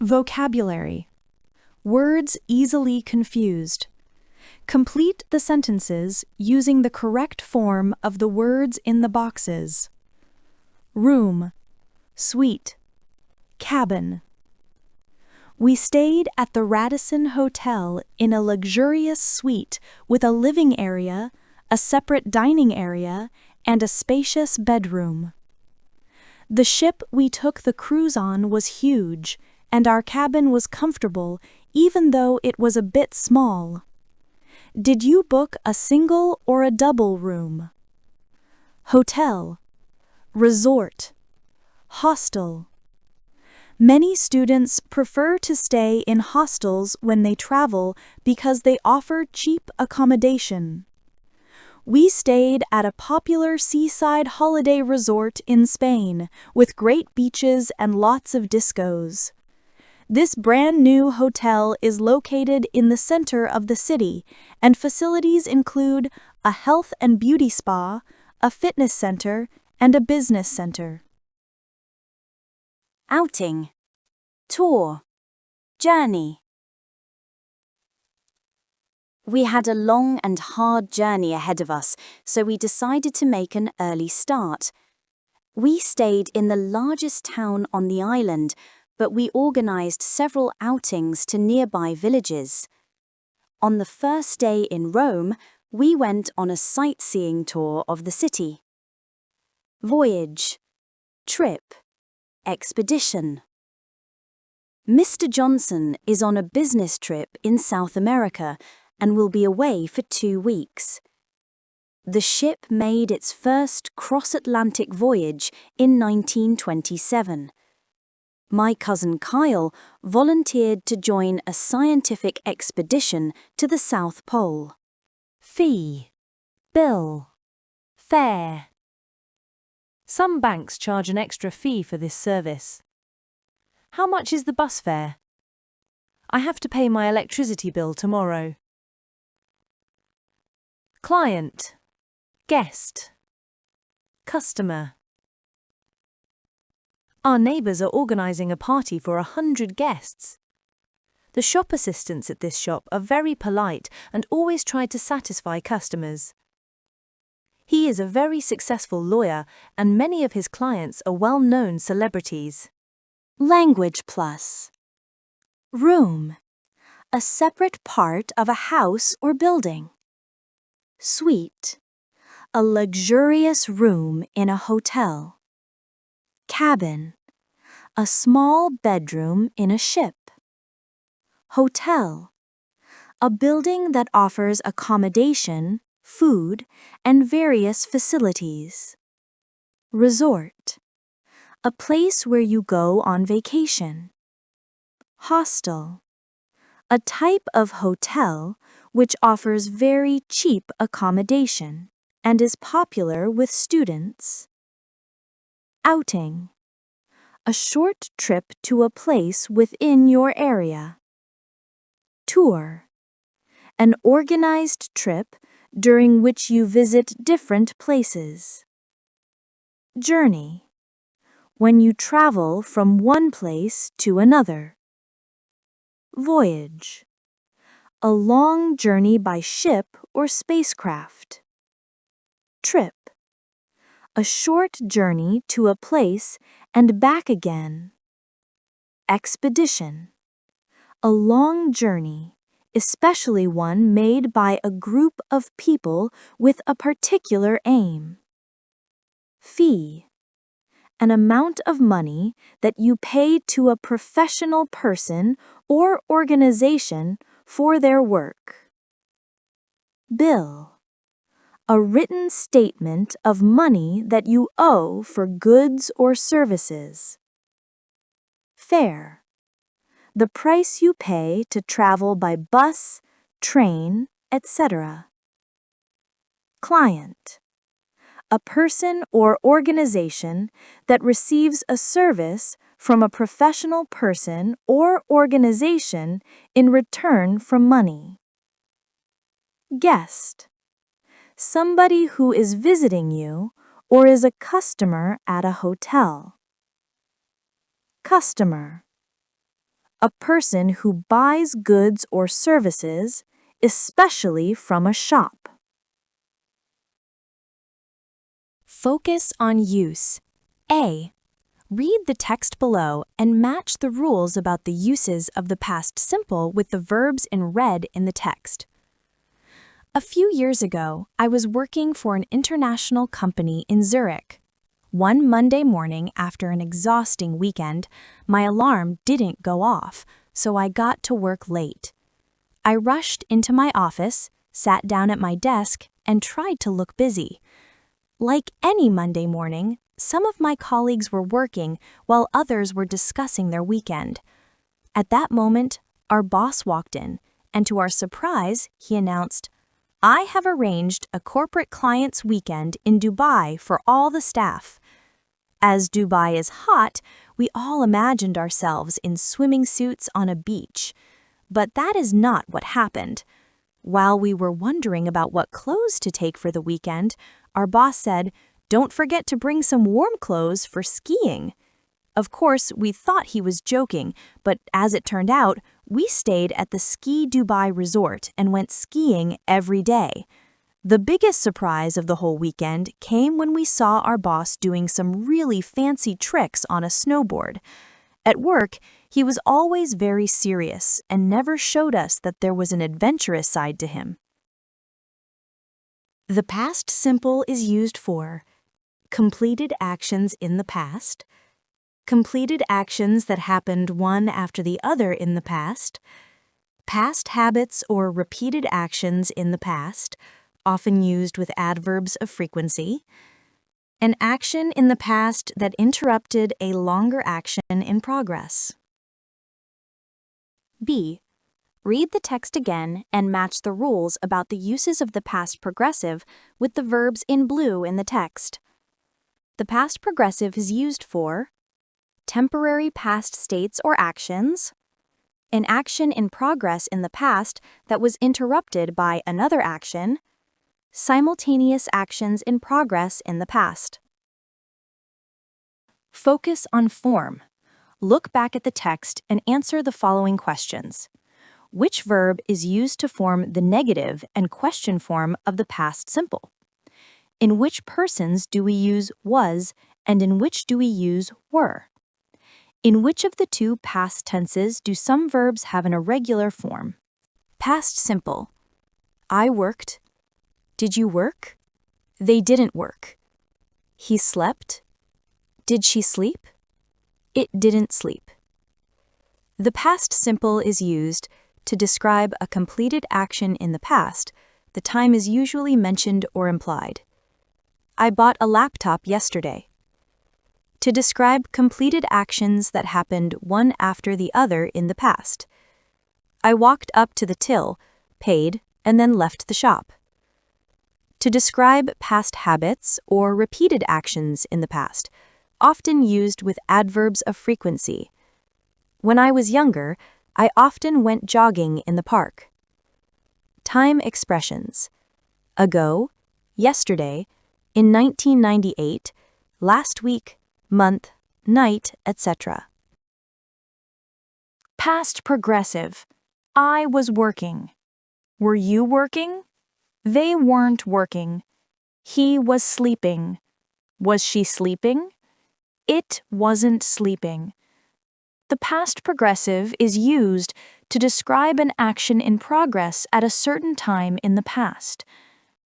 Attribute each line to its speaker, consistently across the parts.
Speaker 1: Vocabulary. Words easily confused. Complete the sentences using the correct form of the words in the boxes. Room, suite, cabin. We stayed at the Radisson Hotel in a luxurious suite with a living area, a separate dining area, and a spacious bedroom. The ship we took the cruise on was huge, and our cabin was comfortable even though it was a bit small. Did you book a single or a double room? Hotel, resort, hostel. Many students prefer to stay in hostels when they travel because they offer cheap accommodation. We stayed at a popular seaside holiday resort in Spain with great beaches and lots of discos. This brand new hotel is located in the center of the city, and facilities include a health and beauty spa, a fitness center, and a business center.
Speaker 2: Outing, tour, journey. We had a long and hard journey ahead of us, so we decided to make an early start. We stayed in the largest town on the island, but we organized several outings to nearby villages. On the first day in Rome, we went on a sightseeing tour of the city. Voyage, trip, expedition. Mr. Johnson is on a business trip in South America and will be away for 2 weeks. The ship made its first cross-Atlantic voyage in 1927. My cousin Kyle volunteered to join a scientific expedition to the South Pole.
Speaker 3: Fee, bill, fare. Some banks charge an extra fee for this service. How much is the bus fare? I have to pay my electricity bill tomorrow. Client, guest, customer. Our neighbors are organizing a party for 100 guests. The shop assistants at this shop are very polite and always try to satisfy customers. He is a very successful lawyer, and many of his clients are well-known celebrities.
Speaker 2: Language plus. Room, a separate part of a house or building. Suite, a luxurious room in a hotel. Cabin, a small bedroom in a ship. Hotel, a building that offers accommodation, food, and various facilities. Resort, a place where you go on vacation. Hostel, a type of hotel which offers very cheap accommodation and is popular with students. Outing, a short trip to a place within your area. Tour, an organized trip during which you visit different places. Journey, when you travel from one place to another. Voyage, a long journey by ship or spacecraft. Trip, a short journey to a place and back again. Expedition, a long journey, especially one made by a group of people with a particular aim. Fee, an amount of money that you pay to a professional person or organization for their work. Bill, a written statement of money that you owe for goods or services. Fare, the price you pay to travel by bus, train, etc. Client, a person or organization that receives a service from a professional person or organization in return for money. Guest, somebody who is visiting you or is a customer at a hotel. Customer,
Speaker 3: a person who buys goods or services, especially from a shop.
Speaker 1: Focus on use. A. Read the text below and match the rules about the uses of the past simple with the verbs in red in the text. A few years ago, I was working for an international company in Zurich. One Monday morning after an exhausting weekend, my alarm didn't go off, so I got to work late. I rushed into my office, sat down at my desk, and tried to look busy. Like any Monday morning, some of my colleagues were working while others were discussing their weekend. At that moment, our boss walked in, and to our surprise, he announced, "I have arranged a corporate client's weekend in Dubai for all the staff." As Dubai is hot, we all imagined ourselves in swimming suits on a beach. But that is not what happened. While we were wondering about what clothes to take for the weekend, our boss said, "Don't forget to bring some warm clothes for skiing." Of course, we thought he was joking, but as it turned out, we stayed at the Ski Dubai resort and went skiing every day. The biggest surprise of the whole weekend came when we saw our boss doing some really fancy tricks on a snowboard. At work, he was always very serious and never showed us that there was an adventurous side to him. The past simple is used for completed actions in the past, completed actions that happened one after the other in the past habits or repeated actions in the past, often used with adverbs of frequency, an action in the past that interrupted a longer action in progress. B. Read the text again and match the rules about the uses of the past progressive with the verbs in blue in the text. The past progressive is used for temporary past states or actions, an action in progress in the past that was interrupted by another action, simultaneous actions in progress in the past. Focus on form. Look back at the text and answer the following questions. Which verb is used to form the negative and question form of the past simple? In which persons do we use was, and in which do we use were? In which of the two past tenses do some verbs have an irregular form? Past simple. I worked. Did you work? They didn't work. He slept. Did she sleep? It didn't sleep. The past simple is used to describe a completed action in the past. The time is usually mentioned or implied. I bought a laptop yesterday. To describe completed actions that happened one after the other in the past. I walked up to the till, paid, and then left the shop. To describe past habits or repeated actions in the past, often used with adverbs of frequency. When I was younger, I often went jogging in the park. Time expressions. Ago, yesterday, in 1998, last week, month, night, etc. Past progressive. I was working. Were you working? They weren't working. He was sleeping. Was she sleeping? It wasn't sleeping. The past progressive is used to describe an action in progress at a certain time in the past.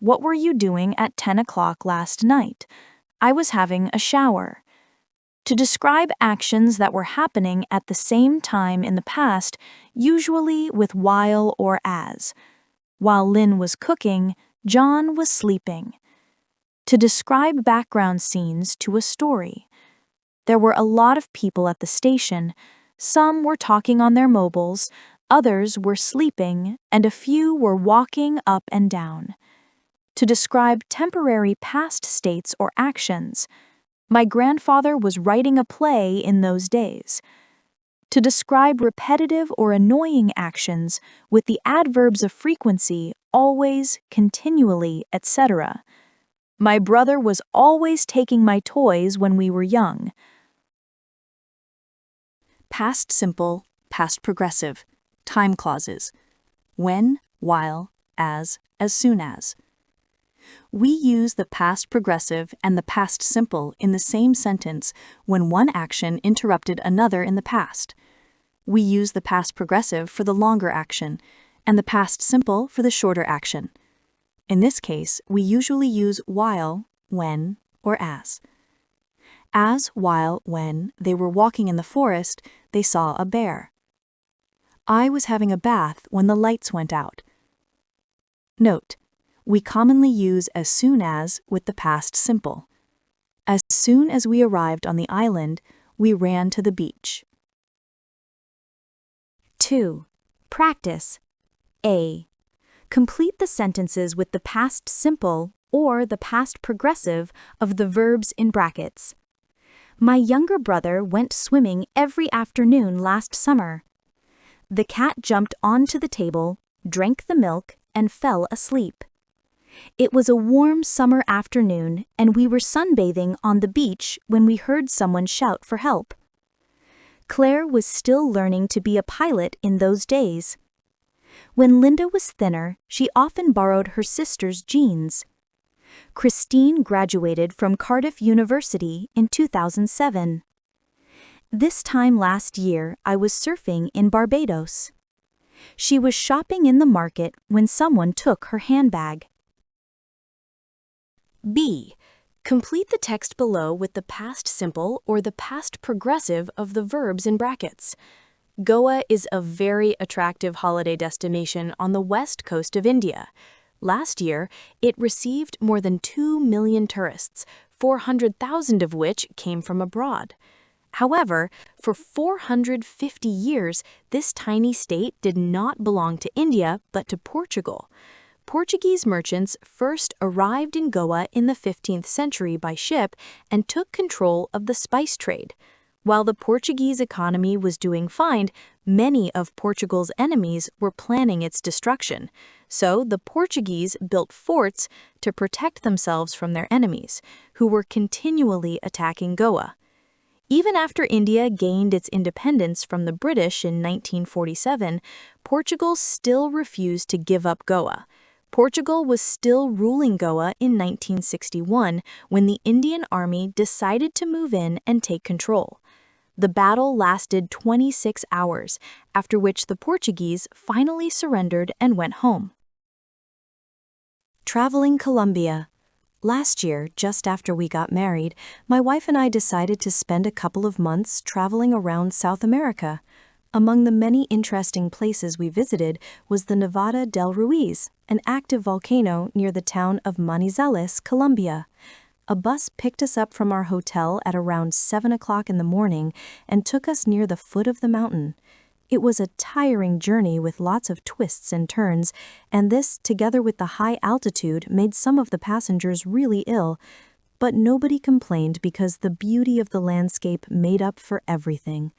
Speaker 1: What were you doing at 10 o'clock last night? I was having a shower. To describe actions that were happening at the same time in the past, usually with while or as. While Lynn was cooking, John was sleeping. To describe background scenes to a story. There were a lot of people at the station. Some were talking on their mobiles, others were sleeping, and a few were walking up and down. To describe temporary past states or actions. My grandfather was writing a play in those days. To describe repetitive or annoying actions with the adverbs of frequency, always, continually, etc. My brother was always taking my toys when we were young. Past simple. past progressive, time clauses. When, while, as soon as. We use the past progressive and the past simple in the same sentence when one action interrupted another in the past. We use the past progressive for the longer action and the past simple for the shorter action. In this case, we usually use while, when, or as. As, while, when they were walking in the forest, they saw a bear. I was having a bath when the lights went out. Note: we commonly use as soon as with the past simple. As soon as we arrived on the island, we ran to the beach.
Speaker 2: 2. Practice. A. Complete the sentences with the past simple or the past progressive of the verbs in brackets. My younger brother went swimming every afternoon last summer. The cat jumped onto the table, drank the milk, and fell asleep. It was a warm summer afternoon, and we were sunbathing on the beach when we heard someone shout for help. Claire was still learning to be a pilot in those days. When Linda was thinner, she often borrowed her sister's jeans. Christine graduated from Cardiff University in 2007. This time last year, I was surfing in Barbados. She was shopping in the market when someone took her handbag. B. Complete the text below with the past simple or the past progressive of the verbs in brackets. Goa is a very attractive holiday destination on the west coast of India. Last year, it received more than 2 million tourists, 400,000 of which came from abroad. However, for 450 years, this tiny state did not belong to India but to Portugal. Portuguese merchants first arrived in Goa in the 15th century by ship and took control of the spice trade. While the Portuguese economy was doing fine, many of Portugal's enemies were planning its destruction. So the Portuguese built forts to protect themselves from their enemies, who were continually attacking Goa. Even after India gained its independence from the British in 1947, Portugal still refused to give up Goa. Portugal was still ruling Goa in 1961 when the Indian Army decided to move in and take control. The battle lasted 26 hours, after which the Portuguese finally surrendered and went home.
Speaker 1: Traveling Colombia. Last year, just after we got married, my wife and I decided to spend a couple of months traveling around South America. Among the many interesting places we visited was the Nevada del Ruiz, an active volcano near the town of Manizales, Colombia. A bus picked us up from our hotel at around 7 o'clock in the morning and took us near the foot of the mountain. It was a tiring journey with lots of twists and turns, and this, together with the high altitude, made some of the passengers really ill. But nobody complained because the beauty of the landscape made up for everything.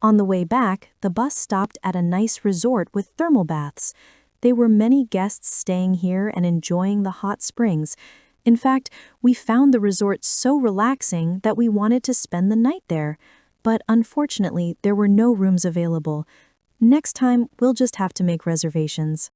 Speaker 1: On the way back, the bus stopped at a nice resort with thermal baths. There were many guests staying here and enjoying the hot springs. In fact, we found the resort so relaxing that we wanted to spend the night there. But unfortunately, there were no rooms available. Next time, we'll just have to make reservations.